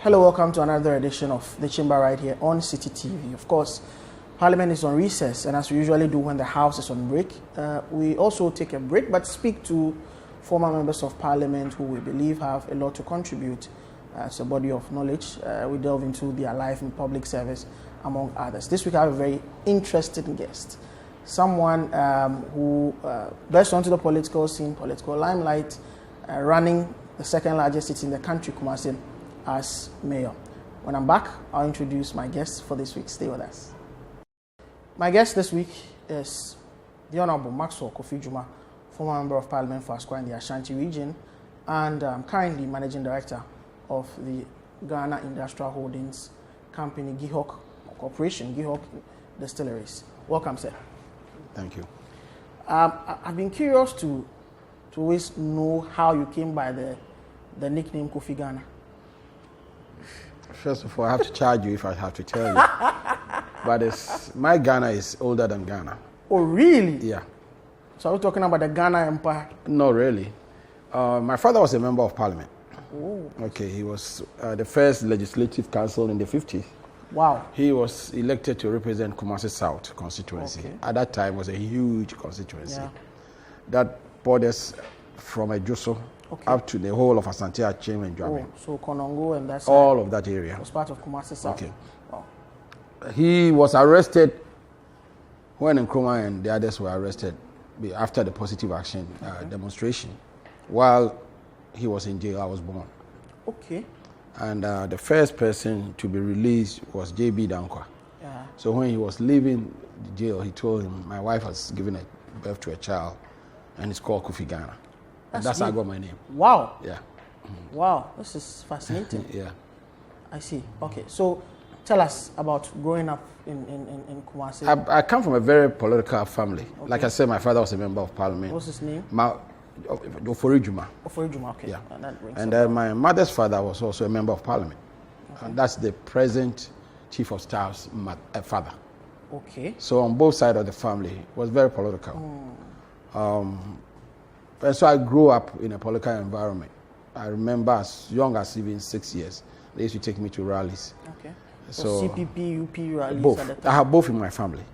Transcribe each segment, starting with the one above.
Hello, welcome to another edition of The Chamber right here on City TV. Of course, Parliament is on recess, and as we usually do when the House is on break, we also take a break but speak to former members of Parliament who we believe have a lot to contribute as a body of knowledge. We delve into their life in public service, among others. This week I have a very interesting guest, someone who burst onto the political scene, political limelight, running the second largest city in the country, Kumasi, as mayor. When I'm back, I'll introduce my guest for this week. Stay with us. My guest this week is the Honorable Maxwell Kofi Juma, former Member of Parliament for Asqua in the Ashanti region, and currently Managing Director of the Ghana Industrial Holdings Company, GIHOC Corporation, GIHOC Distilleries. Welcome, sir. Thank you. I've been curious to always know how you came by the nickname Kofi Ghana. First of all, I have to charge you if I have to tell you. But my Ghana is older than Ghana. Oh, really? Yeah. So are we talking about the Ghana Empire? No, really. My father was a member of Parliament. Oh. Okay, he was the first Legislative Council in the 50s. Wow. He was elected to represent Kumasi South constituency. Okay. At that time, it was a huge constituency. Yeah. That borders from Ejoso up to the whole of Asante, Acheampong, and Dwabin. Oh, so Konongo and that's all of that area was part of Kumasi South. Okay. Wow. He was arrested when Nkrumah and the others were arrested after the positive action demonstration. While he was in jail, I was born. Okay. And the first person to be released was J.B. Dankwa. Yeah. So when he was leaving the jail, he told him, my wife has given birth to a child, and it's called Kofi Ghana. And that's how I got my name. Wow. Yeah. Wow, this is fascinating. Yeah. I see. Okay, so tell us about growing up in Kumasi. I come from a very political family. Okay. Like I said, my father was a member of Parliament. What's his name? Ofori Juma. Ofori Juma, okay. Yeah. And my mother's father was also a member of Parliament. Okay. And that's the present Chief of Staff's father. Okay. So on both sides of the family, it was very political. And so I grew up in a political environment. I remember as young as even 6 years, they used to take me to rallies. Okay. So CPP, UP rallies both. At the time? I have both in my family.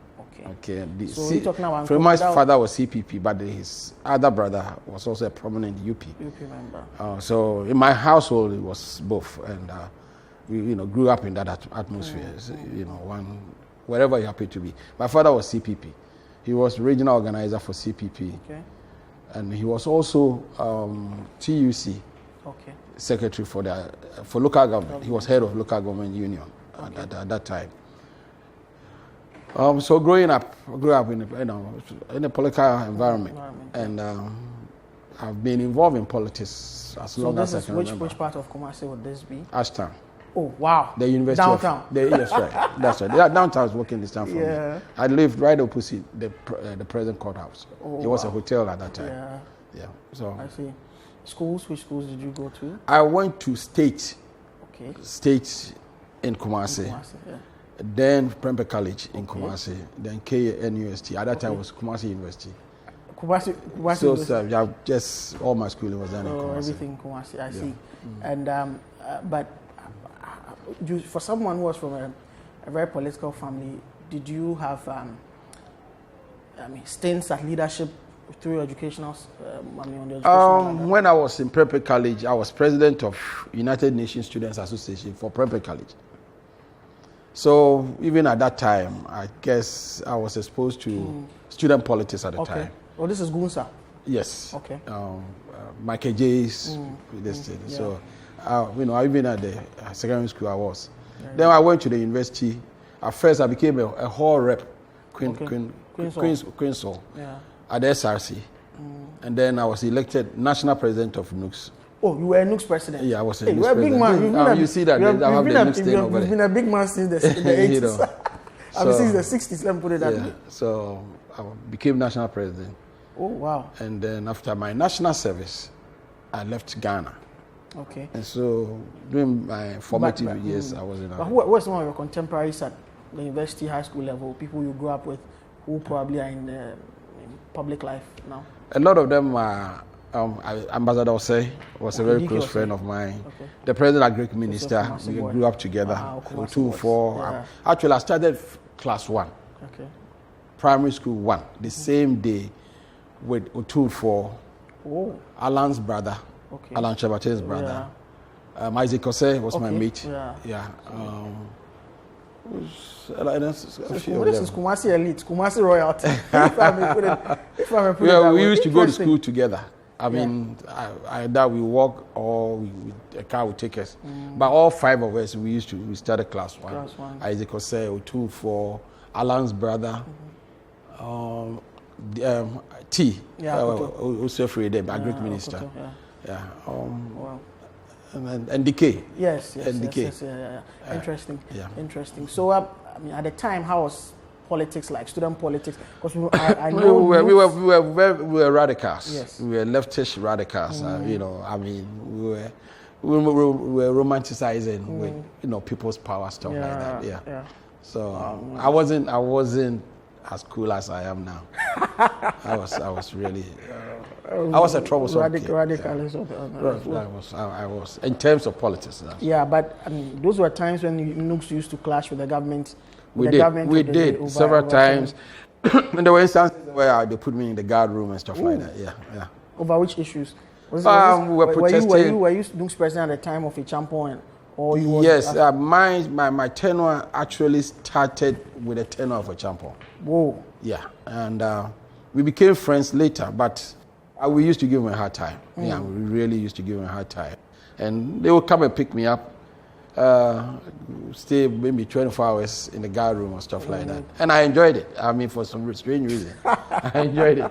Okay. So you're talking about my father was CPP, but his other brother was also a prominent UP. UP member. So in my household, it was both, and we grew up in that atmosphere. Wherever you happen to be. My father was CPP. He was regional organizer for CPP. Okay. And he was also TUC secretary for local government. He was head of local government union at that time. So growing up, I grew up in a political environment. And I've been involved in politics as long as I can remember. Which part of Kumasi would this be? Ashtown. Oh, wow. The University downtown. Yes, right. That's right. Downtown is working distance from me. I lived right opposite the present courthouse. Oh, it was a hotel at that time. Yeah. So I see. Schools? Which schools did you go to? I went to State. Okay. State in Kumasi. Then Prempeh College in Kumasi. Then KNUST. At that time it was Kumasi University. Kumasi so just all my schooling was done in Kumasi. Everything Kumasi. I see. And but for someone who was from a very political family, did you have stints at leadership through your educational, on the education? When I was in Prempeh College, I was president of United Nations Students Association for Prempeh College. So even at that time, I guess I was exposed to student politics at the time. Oh, this is Gunsa? Yes. Okay. Michael J's. So, even at the secondary school I was. Then I went to the university. At first, I became a hall rep, Queensall. Yeah. At the SRC. And then I was elected national president of NUCS. Oh, you were a NUCS president? Yeah, I was a NUCS president. You're a big man. You see that? I have the NUCS thing over there. You've been a big man since the 80s. Since the 60s, let me put it that way. So I became national president. Oh, wow. And then after my national service, I left Ghana. Okay. And so during my formative years, I was in Ghana. But who are some of your contemporaries at the university, high school level, people you grew up with, who probably are in public life now? A lot of them are Ambassador Osei was a very close friend of mine. Okay. The President Agric Minister, we grew up together. 2-4. Actually, I started class 1. Okay. Primary school 1. The same day with 2-4. Oh. Alan's brother. Okay. Alan Chabate's brother. Yeah. Isaac Osei was my mate. Yeah. This is Kumasi elite, Kumasi royalty. We used to go to school together. I mean, either we walk or a car would take us. But all 5 of us, we started class 1. Isaac Osei, 2-4, Alan's brother, T. Also free them, Agric Minister. Wow. And Decay. Yes. Interesting. Interesting. So, I mean, at the time, how was politics like, student politics? Because I know we were radicals. Yes. We were leftist radicals. You know, I mean, we were romanticizing with people's power stuff like that. Yeah. So I wasn't as cool as I am now. I was really. I was a troublesome kid. Radicalism. I was in terms of politics. Yeah, but I mean, those were times when Nooks used to clash with the government. We did several times. And there were instances where they put me in the guard room and stuff like that. Yeah. Over which issues? We were protesting. Were you Nooks president at the time of Acheampong? Or you yes, my tenure actually started with the tenure of Acheampong. Whoa. Yeah, and we became friends later, but we used to give him a hard time. Yeah, we really used to give him a hard time. And they would come and pick me up, stay maybe 24 hours in the guard room or stuff like that. And I enjoyed it. I mean, for some strange reason. I enjoyed it.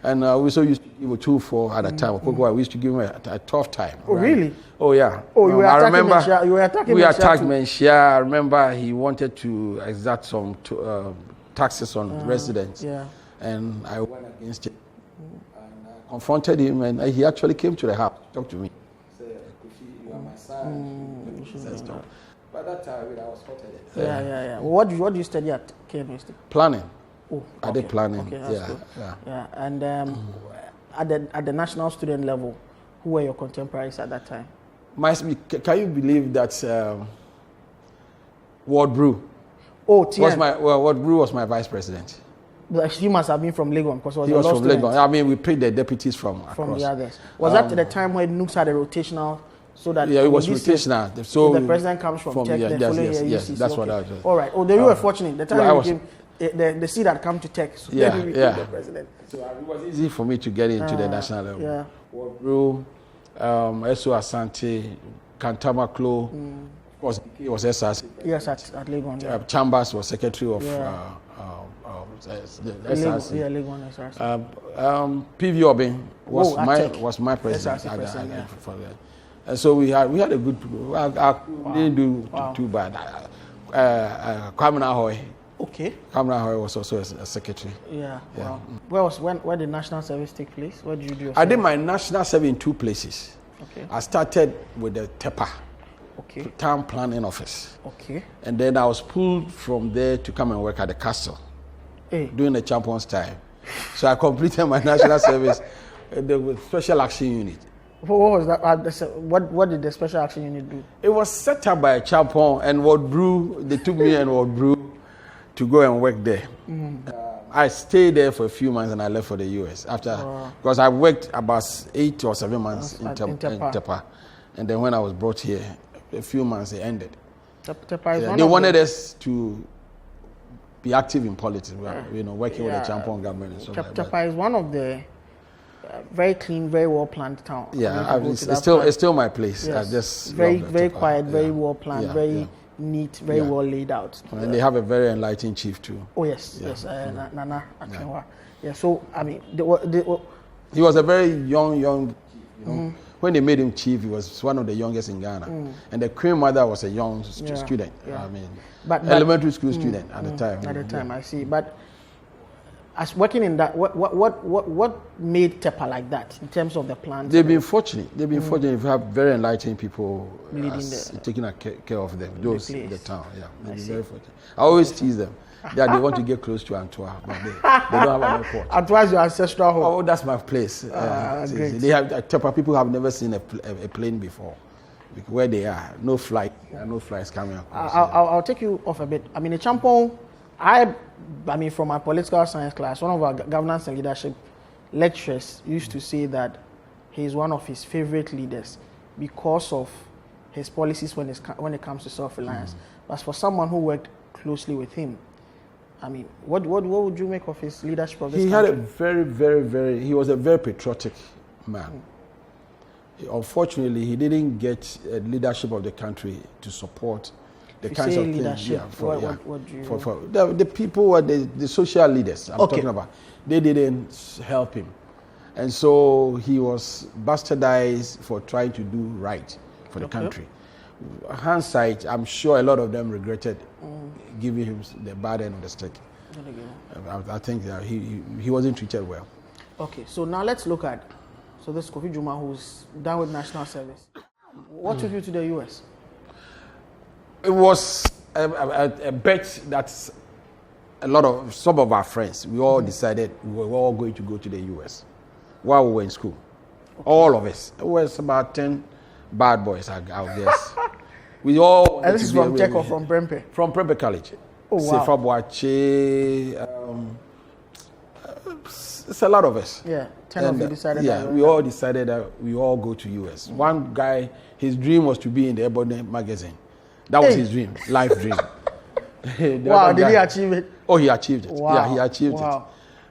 And we also used to give a 2-4 at a time. We used to give him a tough time. Oh, really? Oh, yeah. Oh, you were attacking Menchia? You were attacking We attacked Menchia. I remember he wanted to exact some taxes on residents. Yeah. And I went against it. And I confronted him, and he actually came to the house to talk to me. He said, you are my son. By that time, I was hot-headed. Yeah. Well, what do you study at KMST? Planning. Oh, I did planning. Okay, that's good. Yeah. And at the national student level, who were your contemporaries at that time? Can you believe that Ward Brew? Oh, TN. Ward Brew was my vice president. But he must have been from Legon because he was from Legon. I mean, we paid the deputies from across. The others. Was that at the time when Nooks had a rotational? So that it was rotational. So the president comes from Tech, the following year yes, that's what I was. All right. Oh, then you were fortunate. The time the seat had come to Tech. So the president. So it was easy for me to get into the national level. Yeah. Ward Brew, Eso Asante, Kantama Klo. Of course, he was SRC. Yes, at Legon. Chambers was secretary of SRC. Legon SRC. PV Obin was my president. And so we had a good. Didn't do too bad. Kwame Nahoy. Okay. Kwame Nahoy was also a secretary. Yeah. Wow. Where did national service take place? Where did you do? I did my national service in 2 places. Okay. I started with the TEPA. Okay. Town Planning Office. Okay. And then I was pulled from there to come and work at the castle. During the Acheampong's time. So I completed my national service with Special Action Unit. What was that? What did the Special Action Unit do? It was set up by Acheampong and Ward Brew. They took me and Ward Brew to go and work there. I stayed there for a few months and I left for the US because I worked about 8 or 7 months in Tepa. And then when I was brought here, a few months it ended. They wanted us to be active in politics, working with the Acheampong government and so on. Tepa is one of the very clean, very well planned town. Yeah, it's still my place. Yes. I just very quiet, very well planned, very neat, very well laid out. And they have a very enlightened chief too. Oh yes, Nana Acheampong. Yeah. So I mean, he was a very young. When they made him chief, he was one of the youngest in Ghana, and the Queen Mother was a young student. I mean, but elementary school student at the time. At the time, I see. But As working in that, what made TEPA like that in terms of the plans? They've been fortunate. They've been fortunate. We have very enlightened people taking care of them. Those in the town. Yeah, they've been very fortunate. I always tease them that they want to get close to Antoine, but they don't have an airport. Antoine is your ancestral home. Oh, that's my place. Great. They have TEPA people have never seen a plane before. Where they are, no flights coming across. I'll take you off a bit. I mean, Acheampong, I mean, from my political science class, one of our governance and leadership lecturers used to say that he's one of his favorite leaders because of his policies when it comes to self-reliance. But for someone who worked closely with him, I mean, what would you make of his leadership of this country? He was a very patriotic man. Unfortunately, he didn't get leadership of the country to support the kinds of things. Yeah, for the people were the social leaders I'm talking about. They didn't help him, and so he was bastardized for trying to do right for the country. Hindsight, I'm sure a lot of them regretted giving him the bad end of the stick. I think that he wasn't treated well. Okay, so now let's look at this Kofi Juma who's done with national service. What took you to the US? It was a bet that some of our friends, we all decided we were all going to go to the US while we were in school. All of us. It was about 10 bad boys, I guess. We all. And this is from Tech or from Prempeh? From Prempeh College. Oh, wow. Sefa Boache, it's a lot of us. Yeah, 10 of you decided that. Yeah, we all decided that we all go to US. One guy, his dream was to be in the Ebony magazine. That was his dream, life dream. Wow, did he achieve it? Oh, he achieved it. Wow. Yeah, he achieved it.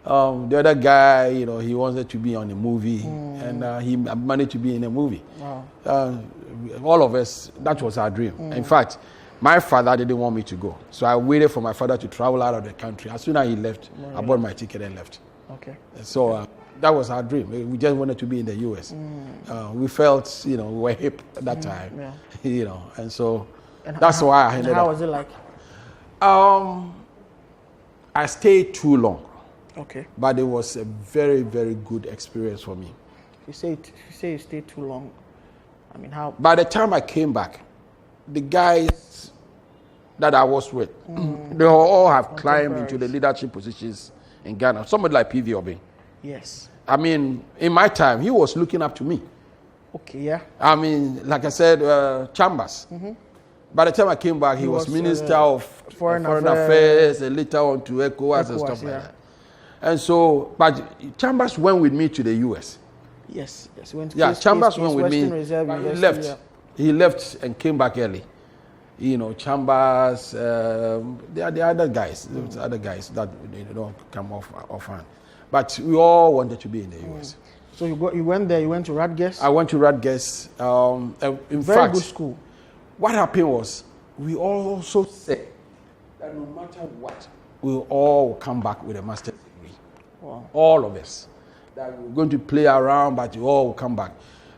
The other guy, he wanted to be on a movie, and he managed to be in a movie. Wow. All of us, that was our dream. In fact, my father didn't want me to go, so I waited for my father to travel out of the country. As soon as he left, I bought my ticket and left. Okay. So that was our dream. We just wanted to be in the US. We felt, we were hip at that time, and so that's why I ended up. How was it like? I stayed too long. Okay. But it was a very, very good experience for me. You say you stayed too long. I mean, how? By the time I came back, the guys that I was with, they all have climbed into the leadership positions in Ghana. Somebody like P.V. Obing. Yes. I mean, in my time, he was looking up to me. Okay, yeah. I mean, like I said, Chambers. By the time I came back, he was Minister of Foreign Affairs and later on to ECOWAS and stuff like that. And so, but Chambers went with me to the US. Yes. Chambers went with me. He left. Yeah. He left and came back early. Chambers, the other guys, those other guys that they don't come offhand. But we all wanted to be in the US. So you went there, you went to Rutgers? I went to Rutgers. In Very fact, good school. What happened was, we also said that no matter what, we'll all come back with a master's degree. Wow. All of us. That we're going to play around, but you all will come back.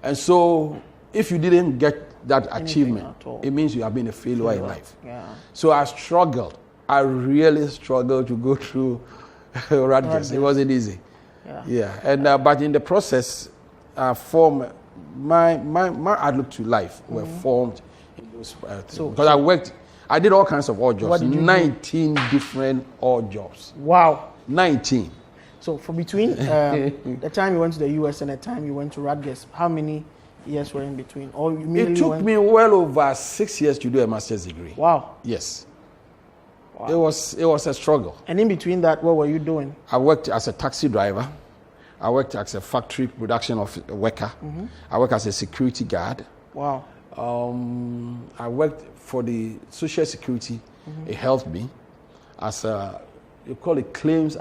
And so, if you didn't get that achievement, it means you have been a failure in life. Yeah. So I struggled. I really struggled to go through Rutgers. It wasn't easy. Yeah. And but in the process, my outlook to life were formed in those because I did all kinds of odd jobs. 19 different odd jobs. Wow. 19. So for between the time you went to the US and the time you went to Rutgers, how many years were in between? Or it took me well over 6 years to do a master's degree. Wow. Yes. Wow. It was a struggle. And in between that, what were you doing? I worked as a taxi driver. I worked as a factory production worker. I worked as a security guard. Wow. I worked for the Social Security. It helped me as you call it claims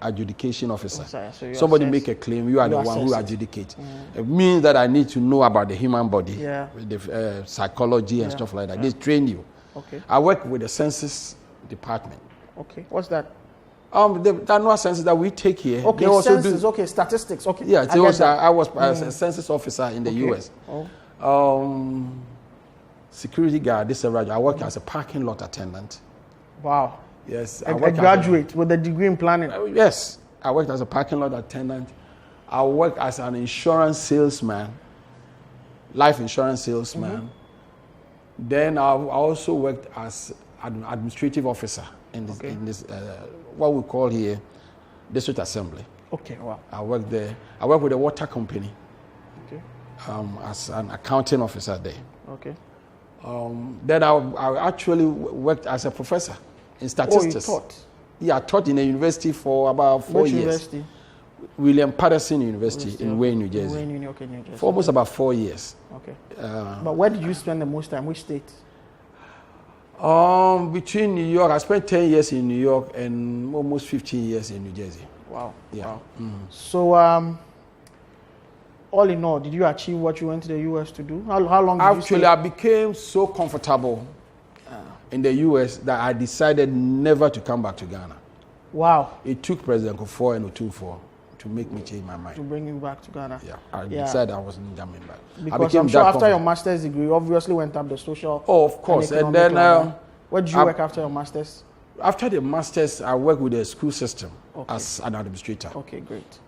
adjudication officer. So somebody make a claim, you are the one who adjudicates. It means that I need to know about the human body, the psychology and stuff like that. They train you. Okay. I work with the census department. Okay. What's that? The annual census that we take here. Okay, census. Okay, statistics. Okay. Yeah, I was a census officer in the US. Security guard. I work as a parking lot attendant. Wow. Yes. I graduate with a degree in planning. Yes. I worked as a parking lot attendant. I worked as an insurance salesman, life insurance salesman. Then I also worked as an administrative officer in this what we call here district assembly. Okay, wow. I worked there. I worked with a water company. Okay. As an accounting officer there. Okay. Then I actually worked as a professor in statistics. Oh, you taught? Yeah, I taught in a university for about 4 years. University? William Patterson University in Wayne, New Jersey. Wayne, New Jersey. For almost about 4 years. Okay. But where did you spend the most time? Which state? Between New York, I spent 10 years in New York and almost 15 years in New Jersey. Wow. Yeah. Wow. So, all in all, did you achieve what you went to the U.S. to do? How long did you stay? Actually, I became so comfortable in the U.S. that I decided never to come back to Ghana. Wow. It took President Kufuor and Otumfuo to make me change my mind. To bring you back to Ghana. Yeah, I decided I wasn't coming back. Because I'm sure after your master's degree, you obviously went up the social. Oh, of course. And then where did you work after your master's? After the master's, I worked with the school system as an administrator. Okay, great.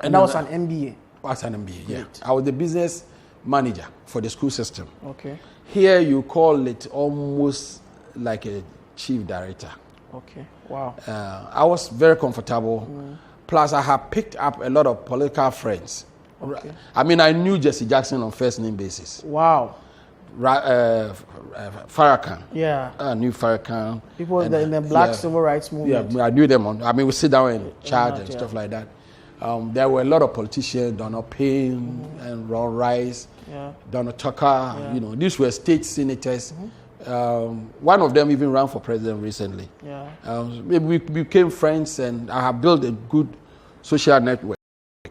And that was an MBA? As an MBA, yeah. I was the business manager for the school system. Okay. Here you call it almost like a chief director. Okay, wow. I was very comfortable. Plus, I had picked up a lot of political friends. Okay. I mean, I knew Jesse Jackson on first name basis. Wow. Farrakhan. Yeah. I knew Farrakhan. People in the black civil rights movement. Yeah, I knew them. We sit down and chat and stuff like that. There were a lot of politicians, Donald Payne and Ron Rice, Donald Tucker. You know, these were state senators. One of them even ran for president recently. Yeah. We became friends, and I have built a good social network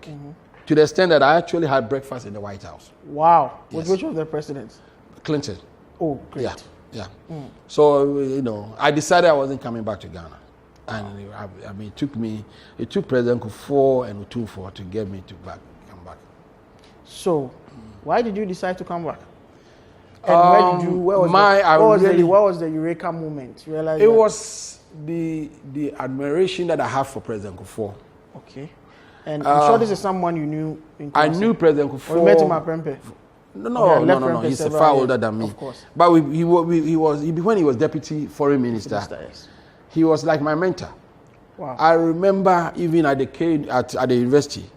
to the extent that I actually had breakfast in the White House. Wow. With which of the presidents? Clinton. Oh, great. Yeah. So, you know, I decided I wasn't coming back to Ghana. And I mean, it took President Kufuor and Otumfuo to get me to come back. So, why did you decide to come back? And what was the Eureka moment? It was the admiration that I have for President Kufuor. Okay. And I'm sure this is someone you knew in Kumasi. I knew President Kufuor. Or you met him at Prempeh? No. He's far older than me. Of course. But when he was deputy foreign minister, he was like my mentor. Wow. I remember even at the university,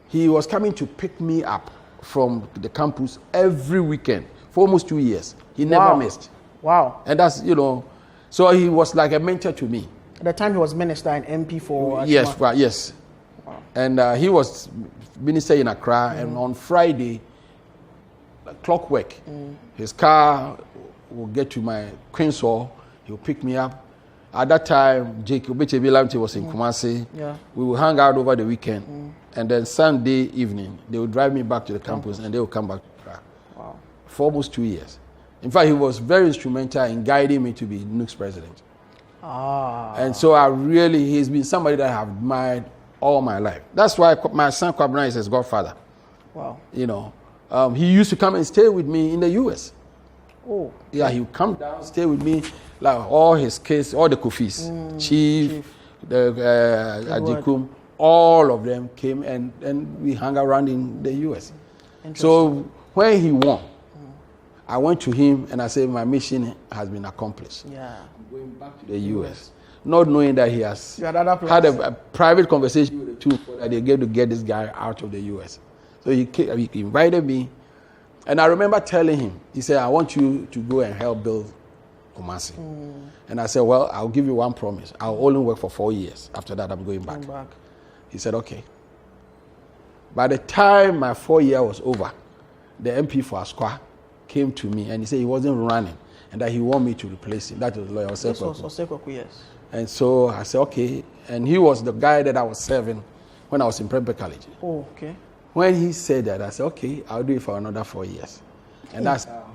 he was coming to pick me up from the campus every weekend for almost 2 years. He never missed. Wow. And that's, you know, so he was like a mentor to me. At the time he was minister and MP for Acheampong. Yes, right, yes. Wow. And he was minister in Accra, and on Friday, clockwork, his car will get to my Queen's Hall, he'll pick me up. At that time, Jacob Lamte was in Kumasi. Yeah. We would hang out over the weekend. And then Sunday evening, they would drive me back to the campus and they would come back to Accra. Wow. For almost 2 years. In fact, he was very instrumental in guiding me to be NUC's president. And so he's been somebody that I have admired all my life. That's why my son Kwabena is his godfather. Wow. You know, he used to come and stay with me in the U.S. Oh. Yeah, he would come down, stay with me, like all his kids, all the Kofis, Chief, the Ajikum, all of them came and we hung around in the U.S. So when he won, I went to him and I said, my mission has been accomplished. Yeah. Going back to the U.S., not knowing that he has had a private conversation with the two that they gave to get this guy out of the U.S. So he invited me, and I remember telling him, he said, I want you to go and help build Kumasi. And I said, well, I'll give you one promise. I'll only work for 4 years. After that, I'm going back. He said, okay. By the time my 4 year was over, the MP for Asqua came to me and he said he wasn't running and that he wanted me to replace him. That was Lawyer Osekwaku, yes. And so I said, okay. And he was the guy that I was serving when I was in Prempeh College. Oh, okay. When he said that, I said, okay, I'll do it for another 4 years. And that's how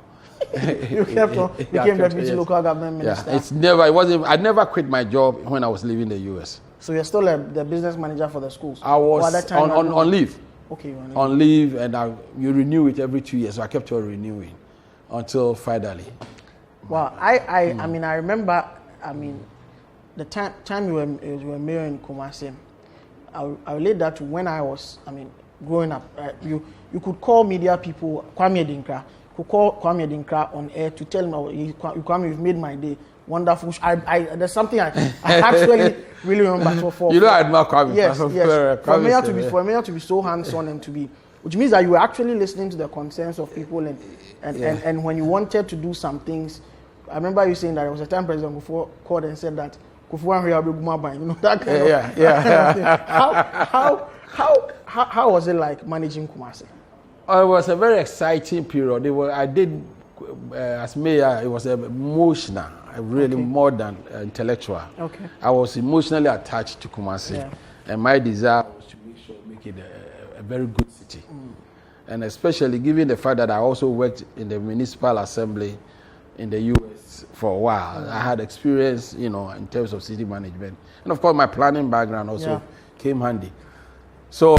you became deputy local government minister. Yeah, I never quit my job when I was leaving the US. So you're still the business manager for the schools? I was on leave. Okay, on leave, and you renew it every 2 years. So I kept on renewing until finally. Wow, I mean, I remember, the time you were mayor in Kumasi, I'll relate that to when I was, growing up. You could call media people, Kwame Adinkra, could call Kwame Adinkra on air to tell him, Kwame, you've made my day. Wonderful. There's something I actually really remember. You know, I admire Kwame. Yes. For me to be so hands-on and to be, which means that you were actually listening to the concerns of people and when you wanted to do some things, I remember you saying that there was a time President Kufuor called and said that Kufuor that kind of. How was it like managing Kumasi? It was a very exciting period. I did as mayor. It was emotional, really more than intellectual. Okay. I was emotionally attached to Kumasi, and my desire was to make it a very good city. And especially given the fact that I also worked in the municipal assembly in the U.S. for a while. I had experience, in terms of city management, and of course my planning background also came handy. So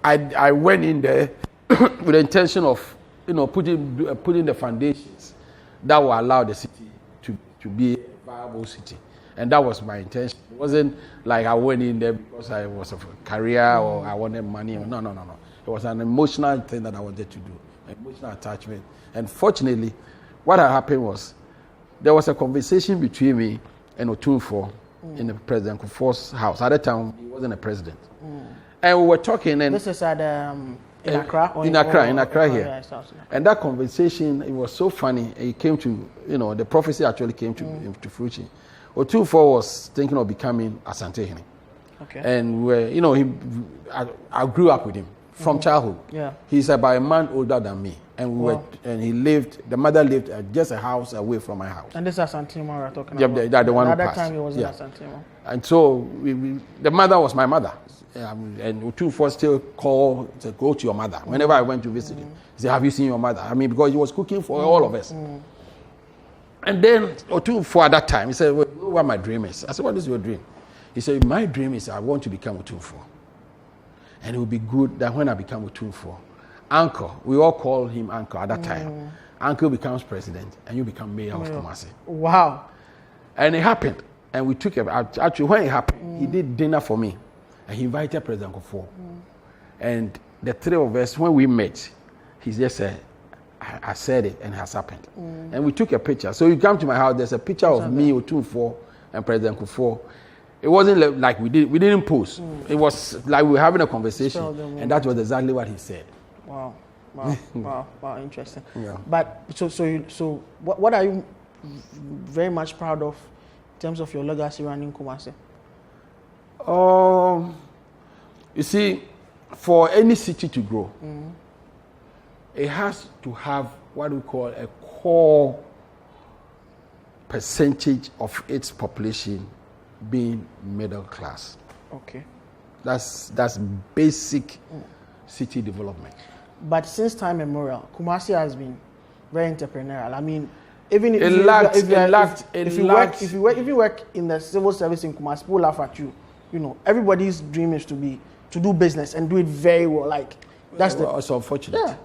I went in there with the intention of, putting the foundations that will allow the city to be a viable city, and that was my intention. It wasn't like I went in there because I was of a career or I wanted money. No. It was an emotional thing that I wanted to do, an emotional attachment. And fortunately, what had happened was there was a conversation between me and Otumfuo in the President Kufuor's house. At that time, he wasn't a president. And we were talking. And this is at in Accra? In Accra here. And that conversation, it was so funny. It came to, the prophecy actually came to fruition. Otumfuo was thinking of becoming Asantehene. Okay. And I grew up with him from childhood. Yeah. He's about a month older than me. And the mother lived just a house away from my house. And this is Asantehene we're talking about? Yeah, the one who passed. At that time he was in Asantehene. And so the mother was my mother. And Otumfuo still called to go to your mother. Whenever I went to visit him, he said, have you seen your mother? Because he was cooking for all of us. And then Otumfuo at that time, he said, well, you know what my dream is? I said, what is your dream? He said, my dream is I want to become Otumfuo. And it would be good that when I become Otumfuo, Uncle, we all call him Uncle at that time. Uncle becomes president and you become mayor of Kumasi. Wow. And it happened. And we took actually when it happened, he did dinner for me. And he invited President Kufuor. And the three of us, when we met, he just said, I said it and it has happened. And we took a picture. So you come to my house, there's a picture of me, Otumfuo, and President Kufuor. It wasn't like we didn't pose. It was like we were having a conversation. And that was exactly what he said. Wow, interesting. Yeah. But so what are you very much proud of in terms of your legacy running Kumasi? You see, for any city to grow, it has to have what we call a core percentage of its population being middle class. Okay. That's basic city development. But since time immemorial, Kumasi has been very entrepreneurial. Even if you work in the civil service in Kumasi, people laugh at you. Everybody's dream is to do business and do it very well. It's unfortunate. Yeah.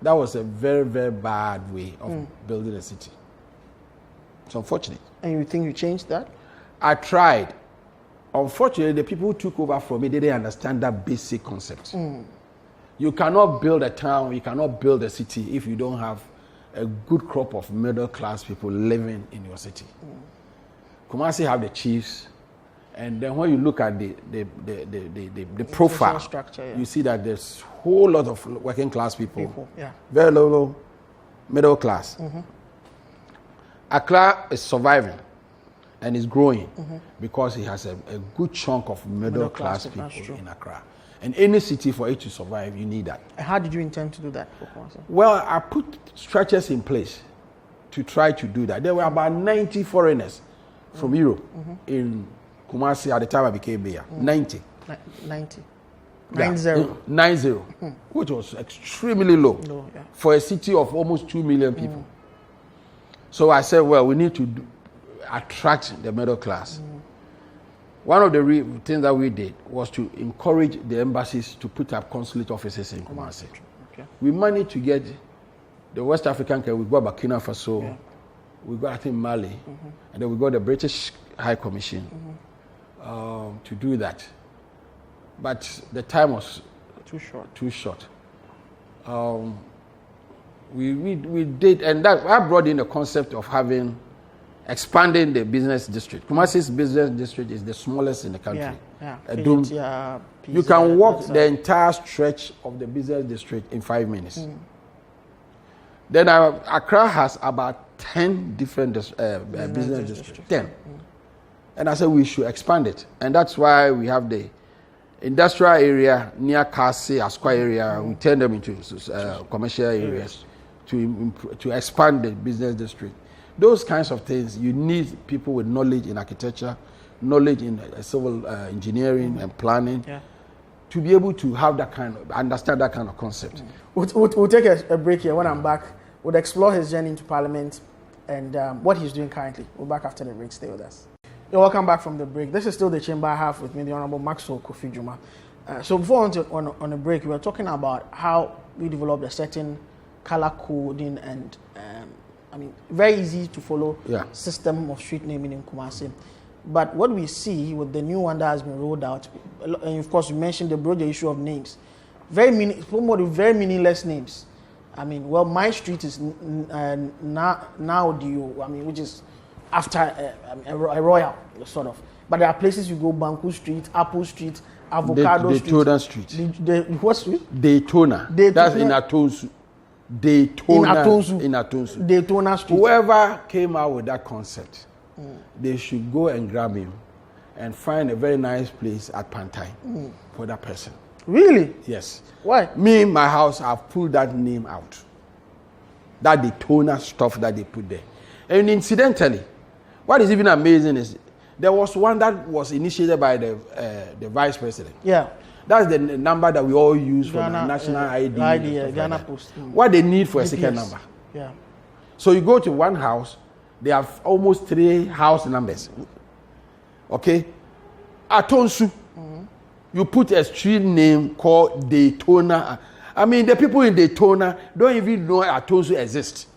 That was a very, very bad way of building a city. It's unfortunate. And you think you changed that? I tried. Unfortunately, the people who took over from me didn't understand that basic concept. You cannot build a town, you cannot build a city if you don't have a good crop of middle class people living in your city. Kumasi have the chiefs, and then when you look at the profile structure, you see that there's a whole lot of working class people. Very low, middle class. Accra is surviving and is growing because it has a good chunk of middle class people in Accra. And any city, for it to survive, you need that. How did you intend to do that for Kumasi? Well, I put structures in place to try to do that. There were about 90 foreigners from Europe in Kumasi at the time I became mayor. 90. 90. Yeah. 90. Which was extremely low for a city of almost 2 million people. So I said, well, we need to attract the middle class. One of the things that we did was to encourage the embassies to put up consulate offices in Kumasi. Okay. We managed to get the West African country. We got Burkina Faso, we got, I think, Mali, and then we got the British High Commission to do that. but the time was Too short. too short. We did, and that I brought in the concept of expanding the business district. Kumasi's business district is the smallest in the country. You can walk the entire stretch of the business district in 5 minutes. Then Accra has about 10 different business districts. 10. And I said we should expand it. And that's why we have the industrial area near Kasi, Asqua area. We turn them into commercial areas to expand the business district. Those kinds of things, you need people with knowledge in architecture, knowledge in civil engineering and planning to be able to have understand that kind of concept. We'll take a break here. When I'm back, we'll explore his journey into Parliament and what he's doing currently. We're back after the break. Stay with us. You're welcome back from the break. This is still the chamber I have with me, the Honorable Maxwell Kofi Juma. So before on the break, we were talking about how we developed a certain color coding and very easy to follow system of street naming in Kumasi. But what we see with the new one that has been rolled out, and of course you mentioned the issue of names, very meaningless names. My street is now which is after a royal sort of. But there are places you go, Banku Street, Apple Street, Avocado Street. Daytona Street. What street? Daytona. That's in Atonsu. In Atonsu. Daytona Street. Whoever came out with that concept, they should go and grab him and find a very nice place at Pantai for that person. Really? Yes. Why? Me, my house, I've pulled that name out. That Daytona stuff that they put there. And incidentally, what is even amazing is there was one that was initiated by the vice president. Yeah. That's the number that we all use for the national ID. Ghana Post. What they need for a second number. Yeah. So you go to one house, they have almost 3 house numbers. Okay? Atonsu. You put a street name called Daytona. The people in Daytona don't even know Atonsu exists.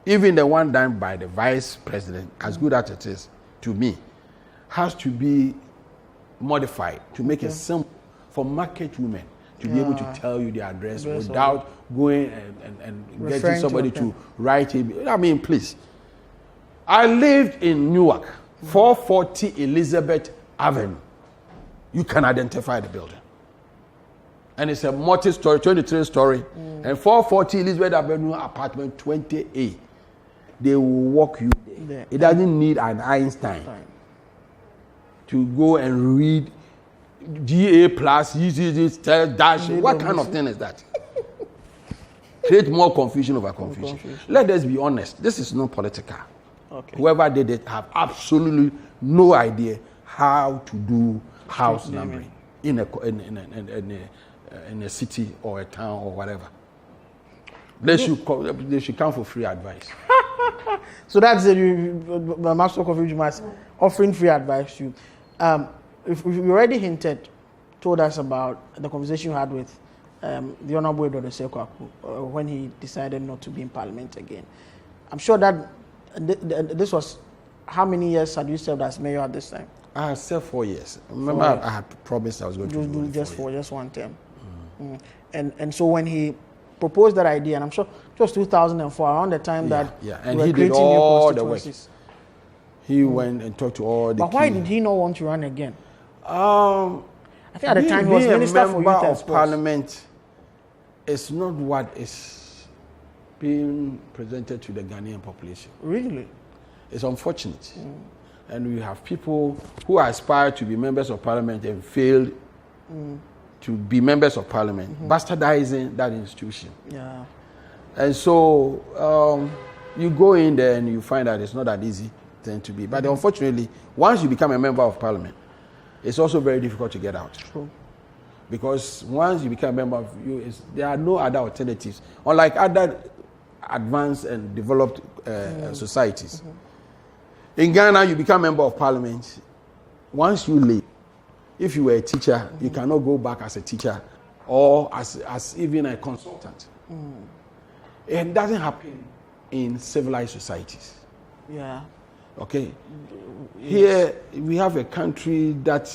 Even the one done by the vice president, as good as it is to me, has to be modified to make it simple for market women to be able to tell you the address without going and getting somebody to write it. Please. I lived in Newark, 440 Elizabeth Avenue. You can identify the building. And it's a multi-story, 23-story, and 440 Elizabeth Avenue apartment 20A. They will walk you there. It doesn't need an Einstein to go and read GA plus, dash. What kind of thing is that? Create more confusion over confusion. Let us be honest. This is not political. Okay. Whoever did it have absolutely no idea how to do house numbering in a city or a town or whatever. They should come for free advice. So that's it. Master Kofi Juma offering free advice to you. If you already told us about the conversation you had with the Honorable Edward Sekwaku when he decided not to be in Parliament again. I'm sure that this was, how many years had you served as mayor at this time? I had served 4 years. Remember, I had promised I was going to do just one term. And so when he proposed that idea, and I'm sure it was 2004, around the time and he did all the work. He went and talked to all the. But why did he not want to run again? I think at the time he was Minister for Youth and Sports. Parliament is not what is being presented to the Ghanaian population. Really? It's unfortunate. And we have people who aspire to be members of Parliament and failed to be members of Parliament, bastardizing that institution. Yeah. And so you go in there and you find that it's not that easy thing to be. But unfortunately, once you become a member of Parliament, it's also very difficult to get out. True. Because once you become a member of there are no other alternatives. Unlike other advanced and developed societies. In Ghana, you become a member of Parliament. Once you leave, if you were a teacher, you cannot go back as a teacher or as even a consultant. It doesn't happen in civilized societies. Yeah. Okay? Here, we have a country that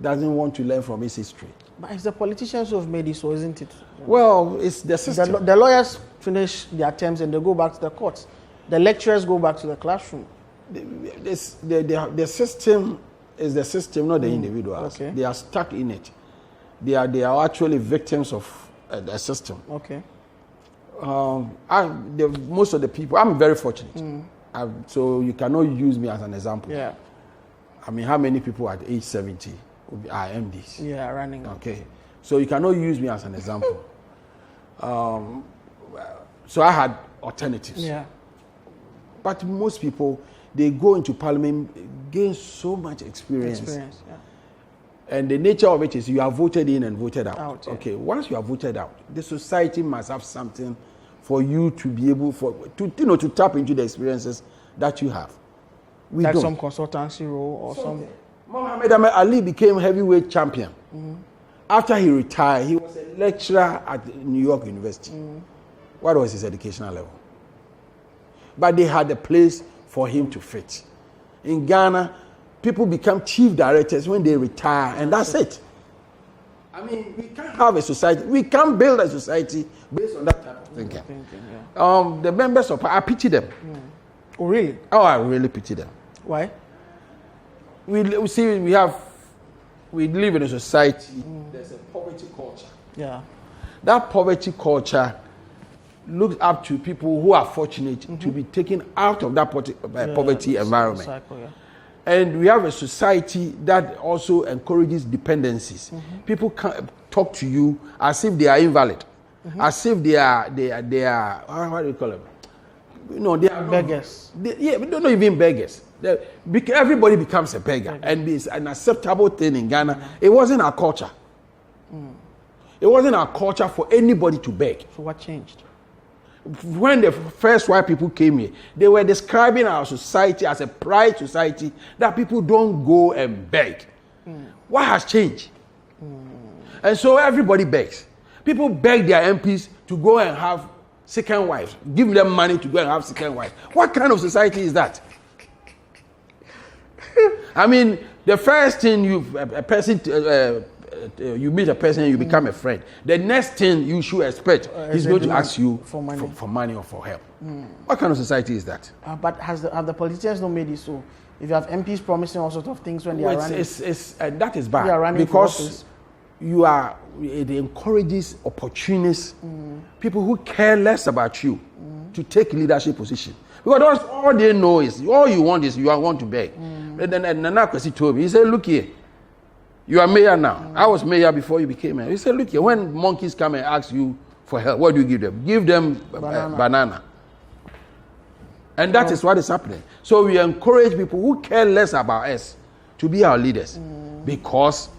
doesn't want to learn from its history. But it's the politicians who have made it so, isn't it? Well, it's the system. The lawyers finish their terms and they go back to the courts. The lecturers go back to the classroom. The system is the system, not the individuals. Okay. They are stuck in it. They are actually victims of the system. Okay. Most of the people, I'm very fortunate. So you cannot use me as an example. Yeah. I mean, how many people at age 70 are MDs? Yeah, running. Okay. So you cannot use me as an example. So I had alternatives. Yeah. But most people, they go into parliament, gain so much experience. Yeah. And the nature of it is you are voted in and voted out. Yeah. Okay, once you are voted out, the society must have something for you to be able to tap into the experiences that you have. We like don't. some consultancy role or something. Muhammad Ali became heavyweight champion. After he retired, he was a lecturer at New York University. What was his educational level? But they had a place for him to fit. In Ghana, people become chief directors when they retire, and that's it. I mean, we can't have a society. We can't build a society based on that type of thinking. The members of I pity them. Oh, really? Oh, I really pity them. Why? We live in a society. There's a poverty culture. Yeah. That poverty culture looks up to people who are fortunate to be taken out of that poverty environment. Cycle, yeah. And we have a society that also encourages dependencies. People can talk to you as if they are invalid, as if they are what do you call them? You know, they are beggars. But they're not even beggars. Everybody becomes a beggar, and it's an acceptable thing in Ghana. It wasn't our culture. It wasn't our culture for anybody to beg. So what changed? When the first white people came here, they were describing our society as a pride society that people don't go and beg. What has changed? And so everybody begs. People beg their MPs to go and have second wives, give them money to go and have second wives. What kind of society is that? I mean, the first thing you meet a person, you become a friend. The next thing you should expect, he's going to ask you for money or for help. What kind of society is that? But have the politicians not made it so? If you have MPs promising all sorts of things when they are running, that is bad because it encourages opportunists, people who care less about you, to take leadership position. Because all they know is all you want to beg. And then Nana Kwesi told me, he said, "Look here. You are mayor now. I was mayor before you became mayor." He said, "Look here, when monkeys come and ask you for help, what do you give them? Give them banana." And that is what is happening. So we encourage people who care less about us to be our leaders because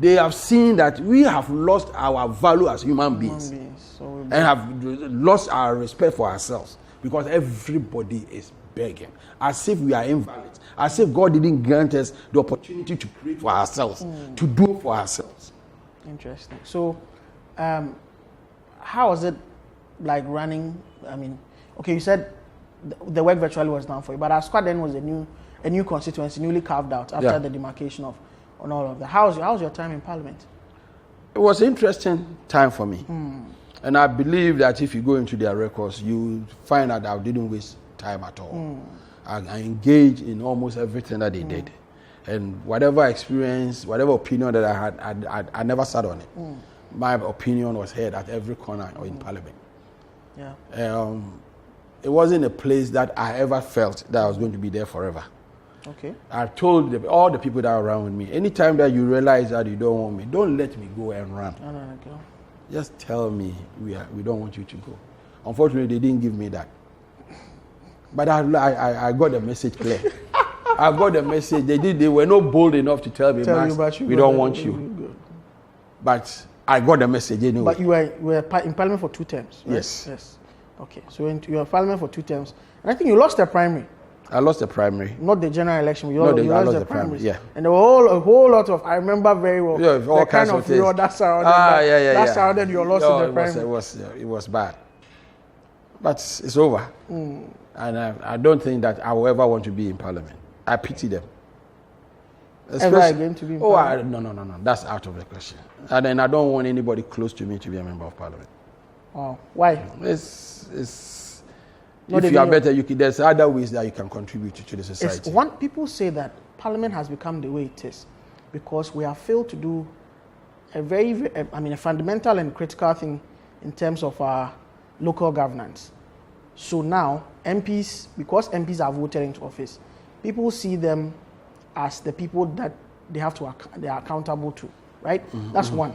they have seen that we have lost our value as human beings and have lost our respect for ourselves because everybody is begging as if we are invalid, as if God didn't grant us the opportunity to create for ourselves, to do for ourselves. Interesting. So, how was it like running? I mean, okay, you said the work virtually was done for you, but our squad then was a new constituency, newly carved out after the demarcation on all of that. How's your time in Parliament? It was an interesting time for me. And I believe that if you go into their records, you find out I didn't waste time at all. I engaged in almost everything that they did. And whatever experience, whatever opinion that I had, I never sat on it. My opinion was heard at every corner in Parliament. Yeah. It wasn't a place that I ever felt that I was going to be there forever. Okay. I've told all the people that are around with me, anytime that you realize that you don't want me, don't let me go and run. No. Just tell me we don't want you to go. Unfortunately, they didn't give me that. But I got the message clear. I got the message. They were not bold enough to tell me, Max, we don't want you. But I got the message anyway. But you were in Parliament for 2 terms, right? Yes. Okay, so you were in Parliament for 2 terms. And I think you lost the primary. I lost the primary. Not the general election. I lost the primaries. Yeah. And there were a whole lot of, I remember very well, all the kind of furor that surrounded your loss in the primary. It was bad. But it's over. And I don't think that I will ever want to be in Parliament. I pity them. ever again to be in Parliament? No. That's out of the question. And then I don't want anybody close to me to be a member of Parliament. Oh, why? It's if you are better, there's other ways that you can contribute to the society. People say that Parliament has become the way it is because we have failed to do a fundamental and critical thing in terms of our local governance. So now, MPs, because MPs are voted into office, people see them as the people that they are accountable to, right? That's one.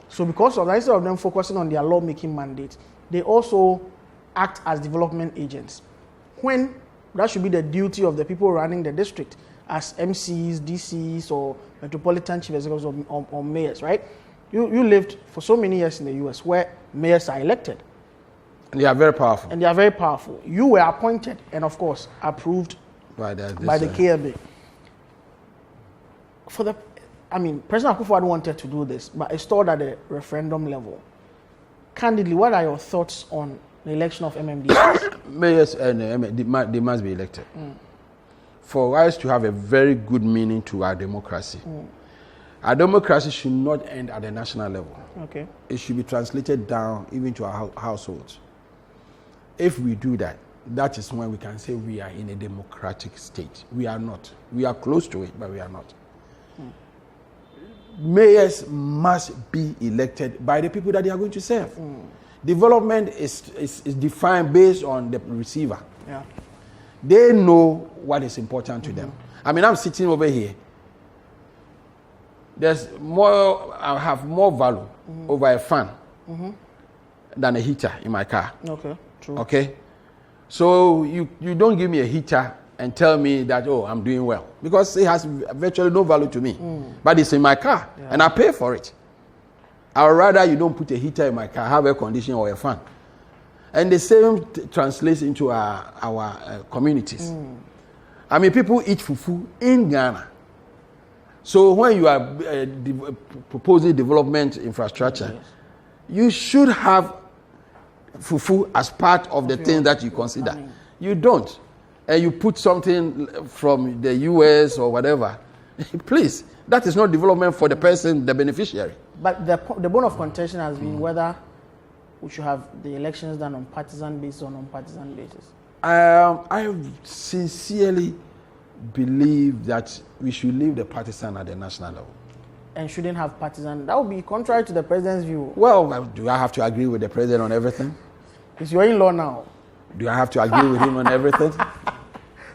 So because of that, instead of them focusing on their lawmaking mandate, they also act as development agents. When that should be the duty of the people running the district as MCs, DCs, or metropolitan chief executives or mayors, right? You lived for so many years in the US where mayors are elected. And they are very powerful. You were appointed and, of course, approved by the KMA. President Akufo-Addo wanted to do this, but it stalled at the referendum level. Candidly, what are your thoughts on the election of MMDs? Mayors they must be elected. For us to have a very good meaning to our democracy. Our democracy should not end at the national level. Okay. It should be translated down even to our households. If we do that, that is when we can say we are in a democratic state. We are not. We are close to it, but we are not. Mayors must be elected by the people that they are going to serve. Development is defined based on the receiver. Yeah. They know what is important to them. I'm sitting over here. I have more value over a fan than a heater in my car. Okay, true. Okay? So you don't give me a heater and tell me that, I'm doing well. Because it has virtually no value to me. But it's in my car, and I pay for it. I would rather you don't put a heater in my car, have air conditioning or a fan. And the same translates into our communities. People eat fufu in Ghana. So when you are proposing development infrastructure, you should have fufu as part of the thing that you consider. You don't. And you put something from the US or whatever. Please, that is not development for the person, the beneficiary. But the bone of contention has been whether we should have the elections done on partisan basis or non-partisan basis. I sincerely believe that we should leave the partisan at the national level. And shouldn't have partisan. That would be contrary to the president's view. Well, do I have to agree with the president on everything? It's your in-law now. Do I have to agree with him on everything?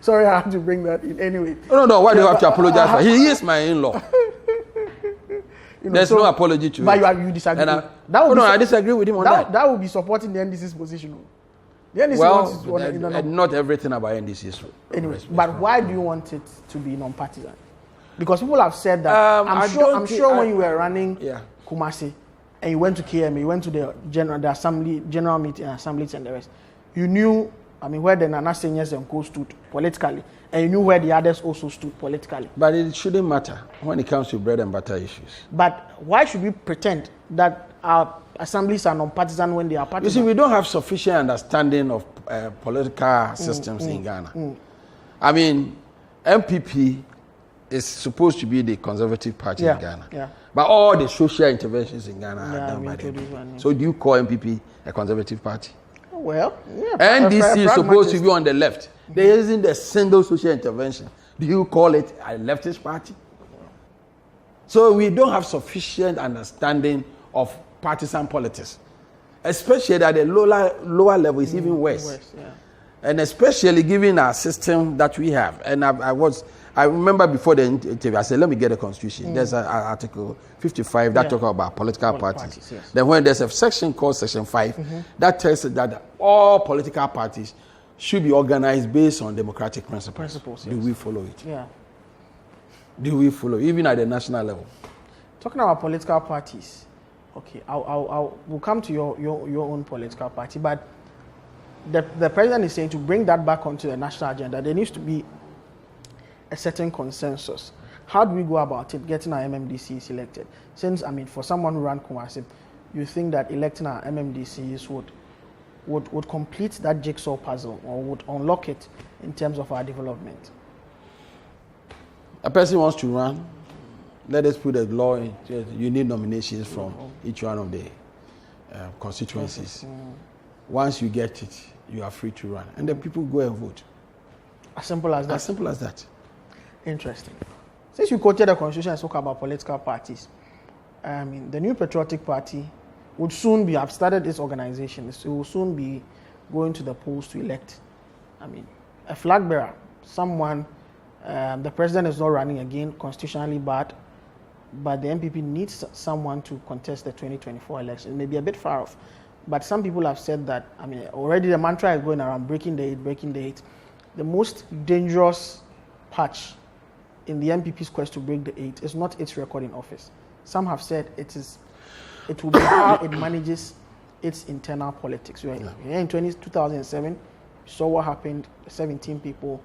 Sorry, I have to bring that in anyway. No. Why do you have to apologize for? He is my in-law. There's no apology to but it. But you disagree. I disagree with him on that. That would be supporting the NDC's position. The NDC not everything about NDC is anyway. But why do you want it to be non-partisan? Because people have said that. I'm sure when you were running Kumasi and you went to KMA, you went to the general meeting, assemblies and the rest. You knew, where the Nana Seniors and Co stood politically, and you knew where the others also stood politically. But it shouldn't matter when it comes to bread and butter issues. But why should we pretend that our assemblies are non-partisan when they are partisan? You see, we don't have sufficient understanding of political systems in Ghana. MPP is supposed to be the conservative party in Ghana. Yeah. But all the social interventions in Ghana are done by them. So do you call MPP a conservative party? Well, NDC is supposed to be on the left. There isn't a single social intervention. Do you call it a leftist party? So we don't have sufficient understanding of partisan politics. Especially at the lower level, it's even worse. And especially given our system that we have. And I remember before the interview, I said, let me get a constitution. There's an Article 55 that talks about political parties. Yes. Then when there's a section called Section 5, that tells us that all political parties should be organized based on democratic principles. Do we follow it? Yeah. Do we follow, even at the national level? Talking about political parties, okay, we'll come to your own political party, but the president is saying to bring that back onto the national agenda, there needs to be a certain consensus. How do we go about it, getting our MMDCs elected? Since, for someone who ran Kumasi, you think that electing our MMDCs would complete that jigsaw puzzle or would unlock it in terms of our development? A person wants to run, let us put a law in. You need nominations from each one of the constituencies. Once you get it, you are free to run. And then people go and vote. As simple as that? As simple as that. Interesting. Since you quoted the Constitution and spoke about political parties, the New Patriotic Party would soon be, I've started its organization, it will soon be going to the polls to elect, a flag bearer, someone, the president is not running again, constitutionally bad, but the NPP needs someone to contest the 2024 election. It may be a bit far off, but some people have said that, already the mantra is going around, breaking the eight. The most dangerous patch in the NPP's quest to break the eight is not its record in office. Some have said it will be how it manages its internal politics. Here in 2007, you saw what happened, 17 people.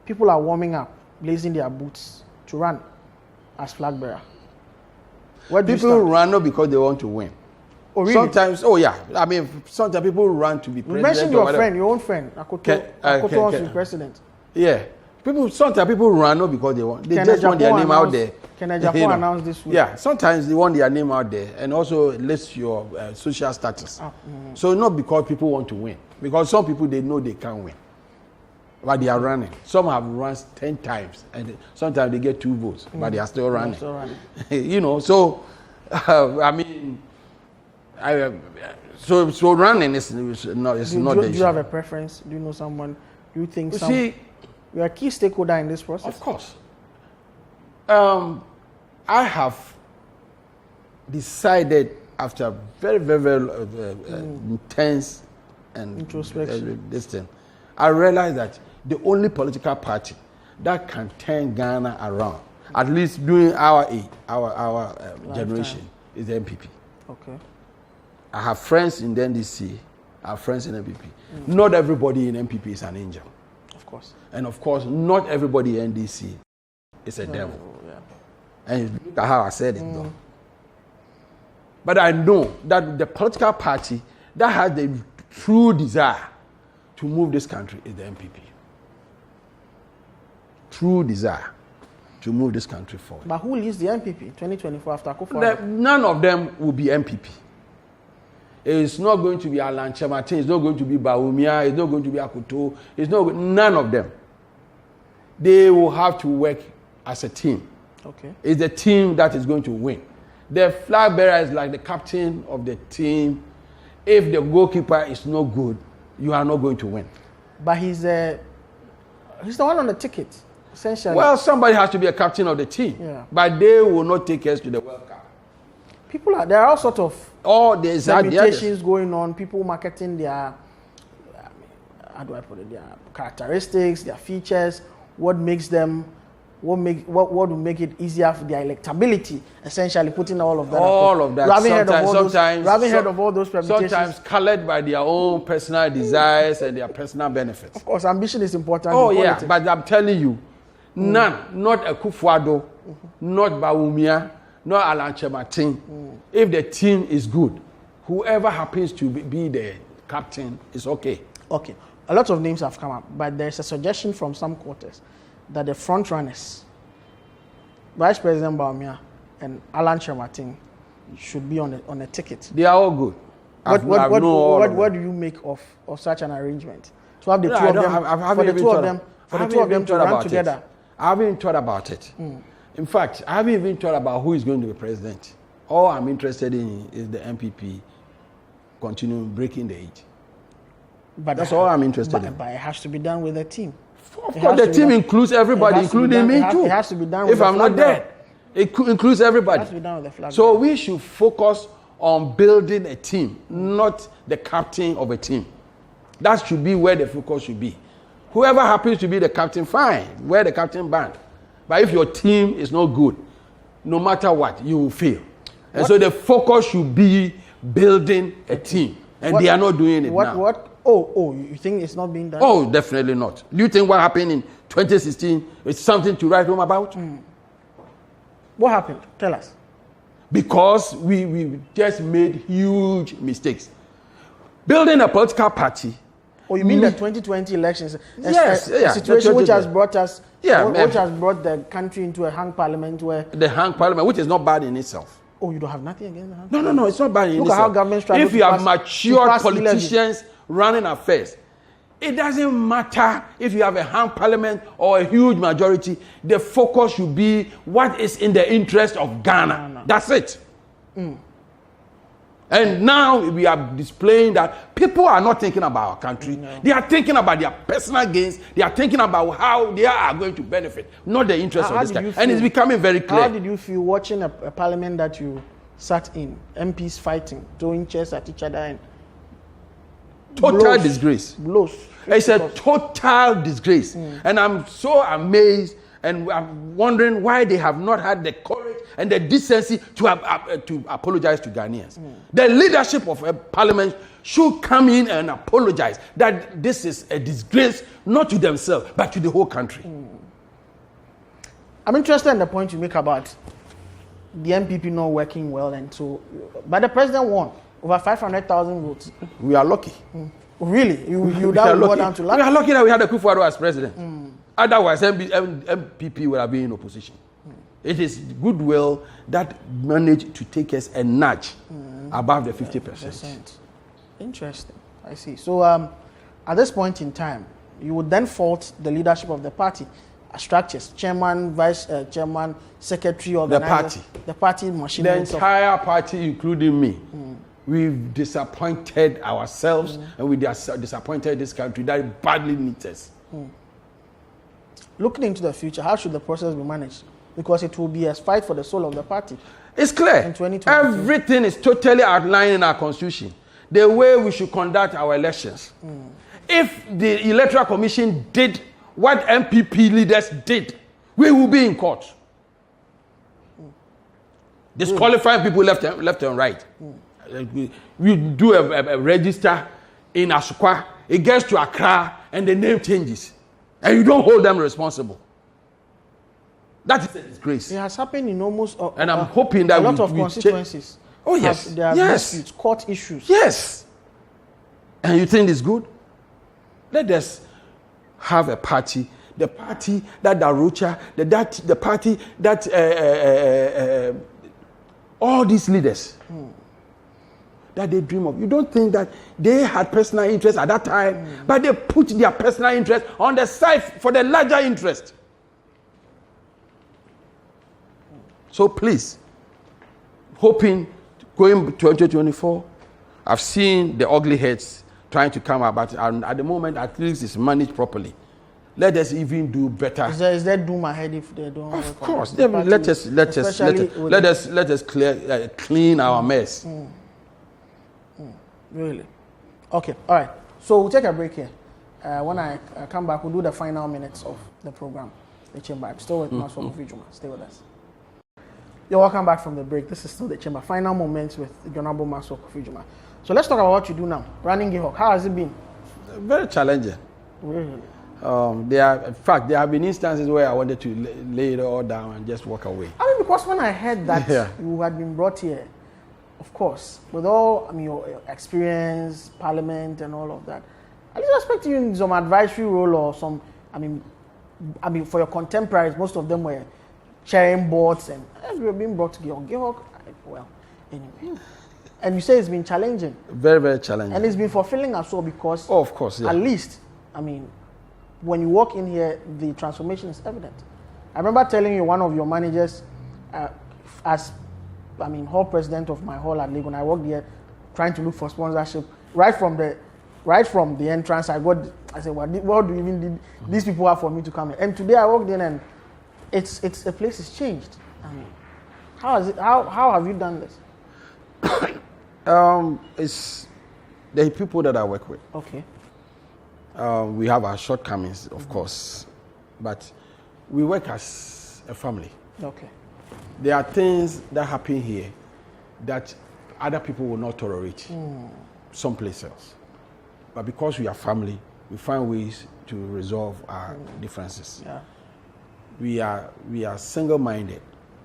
People are warming up, blazing their boots to run as flag bearer. People run not because they want to win. Oh, really? Sometimes, sometimes people run to be president. You mentioned your own friend, Akoto wants to be president. Yeah. Sometimes people run not because they want. They just want their name out there. Can Acheampong announce this week? Yeah, sometimes they want their name out there and also list your social status. So not because people want to win. Because some people, they know they can't win. But they are running. Some have run 10 times and sometimes they get 2 votes, but they are still running. So running is not Do you have a preference? Do you know someone? Do you think you're a key stakeholder in this process? Of course. I have decided after very, very, very intense and introspection, this thing, I realized that the only political party that can turn Ghana around, at least during our generation, is the NPP. Okay. I have friends in the NDC, I have friends in NPP. Not everybody in NPP is an angel. Of course. And of course, not everybody in NDC is a devil. Yeah. And look at how I said it, though. But I know that the political party that has the true desire to move this country is the NPP. True desire to move this country forward. But who leads the NPP 2024 after Akufo-Addo? None of them will be NPP. It's not going to be Acheampong. It's not going to be Bawumia. It's not going to be Akoto. None of them. They will have to work as a team. Okay. It's the team that is going to win. The flag bearer is like the captain of the team. If the goalkeeper is no good, you are not going to win. But he's the one on the ticket, essentially. Well, somebody has to be a captain of the team. Yeah. But they will not take us to the World Cup. There are all sorts of permutations going on. People marketing their, how do I put it? Their characteristics, their features. What makes them? What will make it easier for their electability? Essentially, putting all of that. All of that. You haven't heard of all those permutations. Sometimes colored by their own personal desires and their personal benefits. Of course, ambition is important. Oh yeah, but I'm telling you, none. Not Akufo-Addo, not Bawumia, not Acheampong. If the team is good, whoever happens to be the captain is okay. Okay. A lot of names have come up, but there's a suggestion from some quarters that the front runners, Vice President Bawumia and Acheampong, should be on a ticket. They are all good. What do you make of such an arrangement? To have the two of them, for the two of them to run together. I haven't even thought about it. In fact, I haven't even thought about who is going to be president. All I'm interested in is the NPP continuing breaking the age. But that's all I'm interested in. But it has to be done with a team. Of course, the team includes everybody, including me too. It has to be done with if I'm not there, it includes everybody. It has to be done with the flag. So we should focus on building a team, not the captain of a team. That should be where the focus should be. Whoever happens to be the captain, fine, wear the captain band. But if your team is not good, no matter what, you will fail. And so the focus should be building a team. And they are not doing it now. Oh, you think it's not being done? Oh, definitely not. Do you think what happened in 2016 is something to write home about? What happened? Tell us. Because we just made huge mistakes. Building a political party Oh, you mean the 2020 elections? Yes, a situation which has brought us, which has brought the country into a hung parliament where... The hung parliament, which is not bad in itself. Oh, you don't have nothing against the hung parliament? No, it's not bad in itself. Look at how government struggles. If you have mature politicians running affairs, it doesn't matter if you have a hung parliament or a huge majority. The focus should be what is in the interest of Ghana. No. That's it. And now we are displaying that people are not thinking about our country. No. They are thinking about their personal gains. They are thinking about how they are going to benefit, not the interest of this country. And it's becoming very clear. How did you feel watching a parliament that you sat in, MPs fighting, throwing chairs at each other, and total disgrace. Blows. It's a total disgrace. And I'm so amazed, and I'm wondering why they have not had the courage and the decency to apologize to Ghanaians. The leadership of a parliament should come in and apologize that this is a disgrace, not to themselves, but to the whole country. I'm interested in the point you make about the MPP not working well, and so, but the president won over 500,000 votes. We are lucky. Really? You that would go down to luck? We are lucky that we had a Akufo-Addo as president. Otherwise, MPP would have been in opposition. It is goodwill that managed to take us a nudge above the 50%. Interesting. I see. So at this point in time, you would then fault the leadership of the party structures, chairman, vice chairman, secretary, organizer, the party machine. The entire party, including me. We've disappointed ourselves and we disappointed this country that badly needs us. Looking into the future, how should the process be managed? Because it will be a fight for the soul of the party. It's clear. In 2022. Everything is totally outlined in our constitution. The way we should conduct our elections. If the Electoral Commission did what MPP leaders did, we will be in court. Disqualifying people left and right. We do a register in Asukwa, it gets to Accra, and the name changes. And you don't hold them responsible. That is a disgrace. It has happened in almost and I'm hoping that a lot of constituencies. Oh, yes. There are disputes, court issues. Yes. And you think it's good? Let us have a party. The party that Darucha, the party that all these leaders that they dream of. You don't think that they had personal interest at that time, but they put their personal interest on the side for the larger interest. So please, hoping going 2024, I've seen the ugly heads trying to come out, but at the moment, at least it's managed properly. Let us even do better. Is there doom ahead if they don't? Of course, let us clean our mess. Really? Okay. All right. So we'll take a break here. When I come back, we'll do the final minutes of the program. The Chamber. I'm still with Maswa Kofijuma. Stay with us. You're welcome back from the break. This is still the Chamber. Final moments with the Honorable Maswa Kofijuma. So let's talk about what you do now. Running GIHOC. How has it been? Very challenging. Really? In fact, there have been instances where I wanted to lay it all down and just walk away. I mean, because when I heard that you had been brought here, of course, with all your experience, parliament, and all of that, I was expecting you in some advisory role or some. I mean, for your contemporaries, most of them were chairing boards, and you were being brought to GIHOC. Well, anyway, and you say it's been challenging. Very, very challenging, and it's been fulfilling as well because, of course, at least, when you walk in here, the transformation is evident. I remember telling you one of your managers, hall president of my hall at Lagos, I worked here trying to look for sponsorship. Right from the entrance, I said, what do you mean these people are for me to come in? And today I walked in and it's the place has changed. How have you done this? It's the people that I work with. Okay. We have our shortcomings, of course, but we work as a family. Okay. There are things that happen here that other people will not tolerate someplace else. But because we are family, we find ways to resolve our differences. Yeah. We are single-minded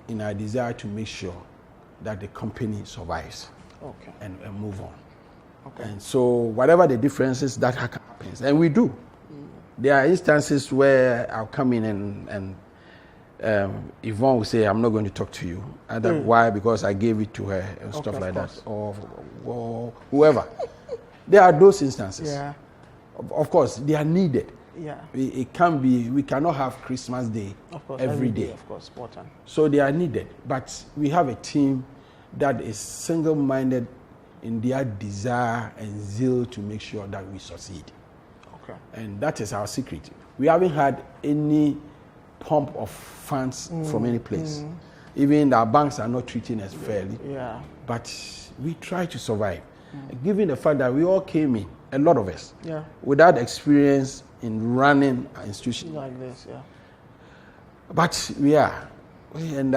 in our desire to make sure that the company survives and move on. Okay. And so whatever the differences that happen happens, and we do. There are instances where I'll come in and Yvonne will say, I'm not going to talk to you. And why? Because I gave it to her and stuff like that. Or whoever. There are those instances. Yeah. Of course, they are needed. Yeah. It can be, we cannot have Christmas Day every day. Of course, important. So they are needed. But we have a team that is single-minded in their desire and zeal to make sure that we succeed. Okay. And that is our secret. We haven't had any pump of funds from any place. Even our banks are not treating us fairly. Yeah. But we try to survive. Given the fact that we all came in, a lot of us, without experience in running an institution like this, But we are. And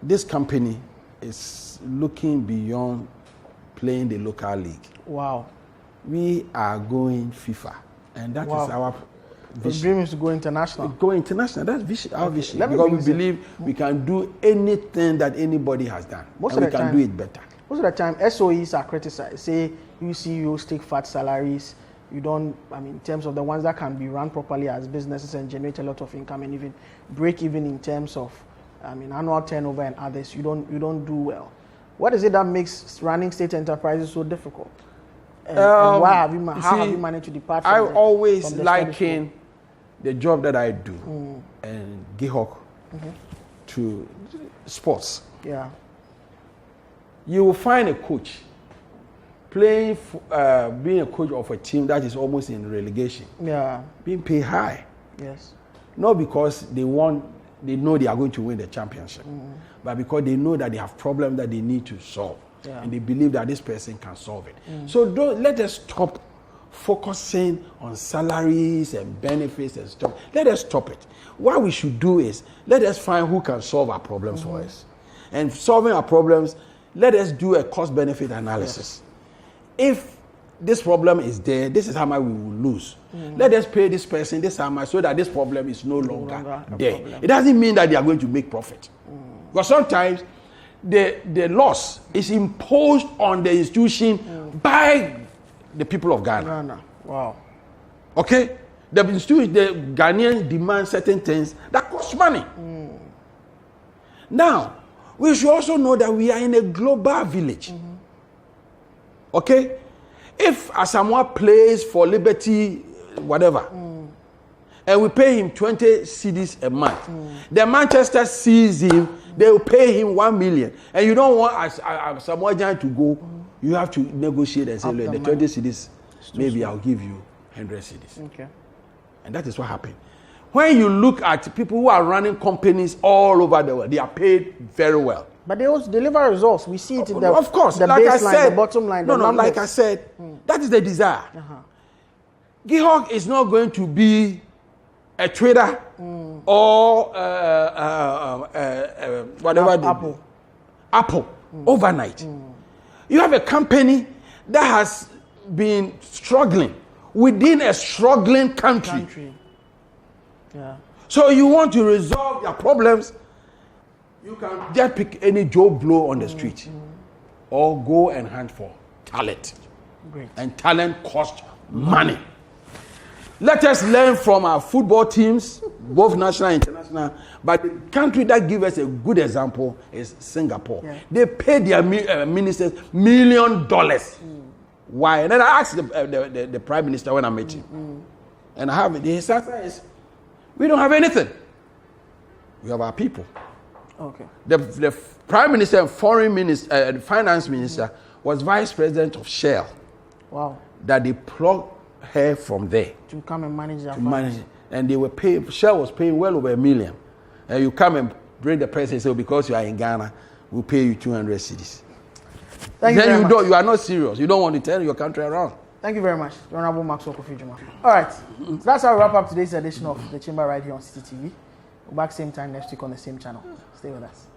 this company is looking beyond playing the local league. Wow. We are going FIFA. And that is our vision. The dream is to go international. Go international. That's our vision. Let me Because we believe we can do anything that anybody has done. Most and of we the can time, do it better. Most of the time, SOEs are criticized. Say, you CEOs take fat salaries. You don't, in terms of the ones that can be run properly as businesses and generate a lot of income and even break even in terms of, annual turnover and others, you don't do well. What is it that makes running state enterprises so difficult? And why have you, have you managed to depart from I always from the liken the job that I do and GIHOC to sports. Yeah. You will find a coach playing, being a coach of a team that is almost in relegation. Yeah. Being paid high. Yes. Not because they know they are going to win the championship, but because they know that they have problems that they need to solve. Yeah. And they believe that this person can solve it. So let us stop focusing on salaries and benefits and stuff. Let us stop it. What we should do is let us find who can solve our problems for us. And solving our problems, let us do a cost-benefit analysis. Yes. If this problem is there, this is how much we will lose. Let us pay this person this how much so that this problem is no longer there. It doesn't mean that they are going to make profit. Because sometimes the loss is imposed on the institution by the people of Ghana. Wow. Okay? The Ghanaians demand certain things that cost money. Now, we should also know that we are in a global village. Okay? If Asamoah plays for Liberty, whatever, and we pay him 20 cedis a month, the Manchester sees him, they will pay him 1 million. And you don't want Asamoah to go, you have to negotiate and say, look, the 20 cedis, maybe I'll give you 100 cedis. Okay. And that is what happened. When you look at people who are running companies all over the world, they are paid very well. But they also deliver results. We see it in the, of course, the like baseline, I said, the bottom line. No, like I said, that is the desire. GIHOC is not going to be a trader or whatever. Apple overnight. You have a company that has been struggling within a struggling country. Yeah. So you want to resolve your problems, you can just pick any Joe Blow on the street or go and hunt for talent. Great. And talent costs money. Let us learn from our football teams, both national and international. But the country that gives us a good example is Singapore. Yeah. They pay their ministers $1 million. Why? And then I asked the Prime Minister when I met him. And I have it. His answer is, we don't have anything. We have our people. Okay. The Prime Minister and Foreign Minister, the Finance Minister was Vice President of Shell. Wow. That they plucked her from there. To come and manage their finance. And they were paying, Shell was paying well over $1 million. And you come and bring the person and say, because you are in Ghana, we'll pay you 200 cedis. Thank you very much. You are not serious. You don't want to turn your country around. Thank you very much, the Honorable Maxwell Kofi Juma. All right, so that's how we wrap up today's edition of The Chamber right here on City TV. We'll be back same time next week on the same channel. Stay with us.